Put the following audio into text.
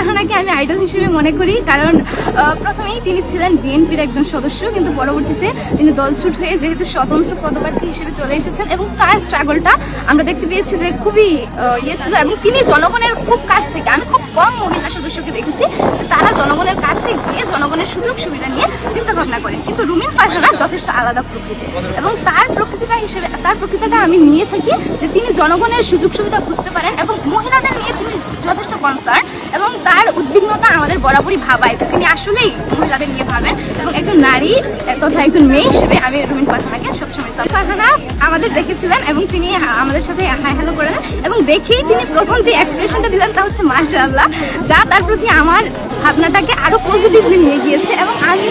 ফারহানাকে আমি আইডল হিসেবে মনে করি, কারণ প্রথমেই তিনি ছিলেন বিএনপির একজন সদস্য, কিন্তু পরবর্তীতে তিনি দলছুট হয়ে যেহেতু স্বতন্ত্র পদপ্রার্থী হিসেবে চলে এসেছেন এবং তার স্ট্রাগলটা আমরা দেখতে পেয়েছি যে খুবই ছিল, এবং তিনি জনগণের খুব কাছ থেকে, আমি খুব কম মহিলা সদস্যকে দেখেছি যে তারা জনগণের কাছে গিয়ে জনগণের সুযোগ সুবিধা নিয়ে চিন্তা ভাবনা করেন। কিন্তু রুমিন ফারহানা যথেষ্ট আলাদা প্রকৃতি, এবং তার প্রকৃতিটা আমি নিয়ে থাকি যে তিনি জনগণের সুযোগ সুবিধা বুঝতে পারেন এবং মহিলাদের নিয়ে তিনি যথেষ্ট কনসার্ন, এবং তার উদ্বিগ্নতা আমাদের বরাবরই ভাবায় যে তিনি আসলেই মহিলাদের নিয়ে ভাবেন। এবং একজন নারী তথা একজন মেয়ে হিসেবে আমি রুমিন ফারহানাকে সবসময় ফারহানা আমাদের দেখেছিলেন এবং তিনি আমাদের সাথে হাই হ্যালো করেন, এবং দেখেই তিনি প্রথম যে এক্সপ্রেশনটা দিলেন তা হচ্ছে মাশাআল্লাহ, যা তার প্রতি আমার ভাবনাটাকে আরো পজিটিভলি নিয়ে গিয়েছে। এবং আমি